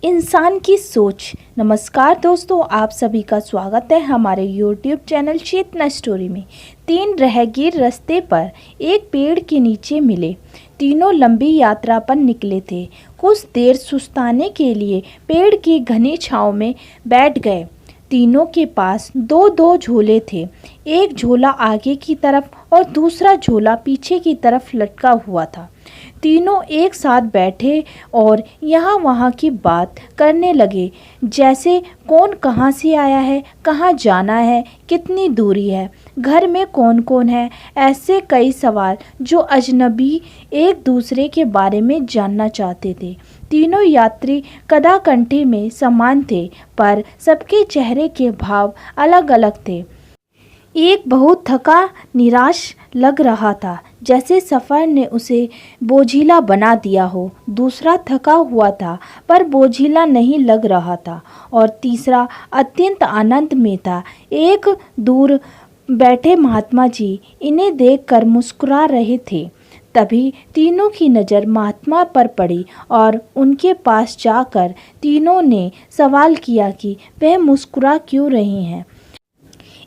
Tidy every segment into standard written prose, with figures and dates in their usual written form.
इंसान की सोच। नमस्कार दोस्तों, आप सभी का स्वागत है हमारे YouTube चैनल चेतना स्टोरी में। 3 राहगीर रास्ते पर एक पेड़ के नीचे मिले। तीनों लंबी यात्रा पर निकले थे। कुछ देर सुस्ताने के लिए पेड़ की घनी छांव में बैठ गए। तीनों के पास दो दो झोले थे। एक झोला आगे की तरफ और दूसरा झोला पीछे की तरफ लटका हुआ था। तीनों एक साथ बैठे और यहाँ वहाँ की बात करने लगे, जैसे कौन कहाँ से आया है, कहाँ जाना है, कितनी दूरी है, घर में कौन कौन है। ऐसे कई सवाल जो अजनबी एक दूसरे के बारे में जानना चाहते थे। तीनों यात्री कदाकंठी में समान थे, पर सबके चेहरे के भाव अलग अलग थे। एक बहुत थका निराश लग रहा था, जैसे सफ़र ने उसे बोझिला बना दिया हो। दूसरा थका हुआ था पर बोझिला नहीं लग रहा था, और तीसरा अत्यंत आनंद में था। एक दूर बैठे महात्मा जी इन्हें देखकर मुस्कुरा रहे थे। तभी तीनों की नज़र महात्मा पर पड़ी और उनके पास जाकर तीनों ने सवाल किया कि वह मुस्कुरा क्यों रही हैं।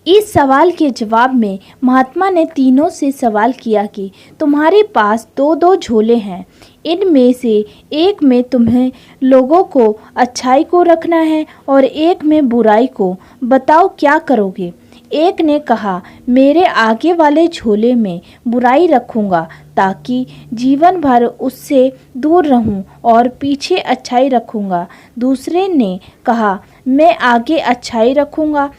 इस सवाल के जवाब में महात्मा ने तीनों से सवाल किया कि तुम्हारे पास दो दो झोले हैं, इनमें से एक में तुम्हें लोगों को अच्छाई को रखना है और एक में बुराई को। बताओ क्या करोगे। एक ने कहा, मेरे आगे वाले झोले में बुराई रखूँगा ताकि जीवन भर उससे दूर रहूं, और पीछे अच्छाई रखूँगा। दूसरे ने कहा, मैं आगे अच्छाई रखूँगा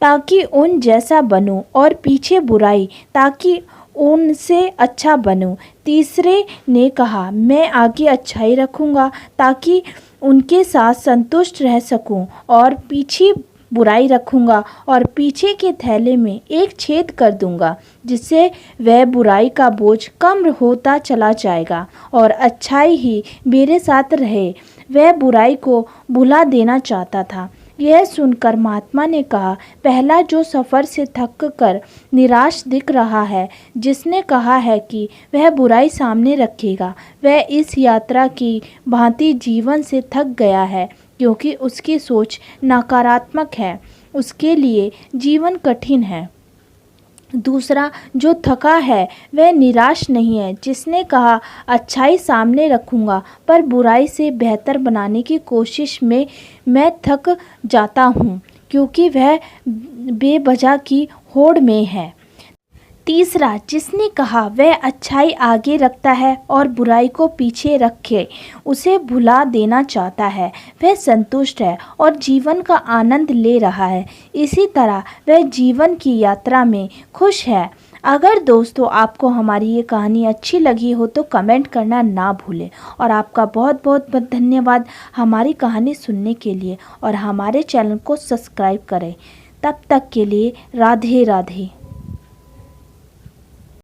ताकि उन जैसा बनूं, और पीछे बुराई ताकि उनसे अच्छा बनूं। तीसरे ने कहा, मैं आगे अच्छाई रखूँगा ताकि उनके साथ संतुष्ट रह सकूं, और पीछे बुराई रखूँगा और पीछे के थैले में एक छेद कर दूँगा, जिससे वह बुराई का बोझ कम होता चला जाएगा और अच्छाई ही मेरे साथ रहे। वह बुराई को भुला देना चाहता था। यह सुनकर महात्मा ने कहा, पहला जो सफ़र से थक कर निराश दिख रहा है, जिसने कहा है कि वह बुराई सामने रखेगा, वह इस यात्रा की भांति जीवन से थक गया है, क्योंकि उसकी सोच नकारात्मक है। उसके लिए जीवन कठिन है। दूसरा जो थका है वह निराश नहीं है, जिसने कहा अच्छाई सामने रखूँगा पर बुराई से बेहतर बनाने की कोशिश में मैं थक जाता हूँ, क्योंकि वह बेवजह की होड़ में है। तीसरा जिसने कहा वह अच्छाई आगे रखता है और बुराई को पीछे रखे उसे भुला देना चाहता है, वह संतुष्ट है और जीवन का आनंद ले रहा है। इसी तरह वह जीवन की यात्रा में खुश है। अगर दोस्तों आपको हमारी ये कहानी अच्छी लगी हो तो कमेंट करना ना भूलें, और आपका बहुत बहुत धन्यवाद हमारी कहानी सुनने के लिए, और हमारे चैनल को सब्सक्राइब करें। तब तक के लिए राधे राधे।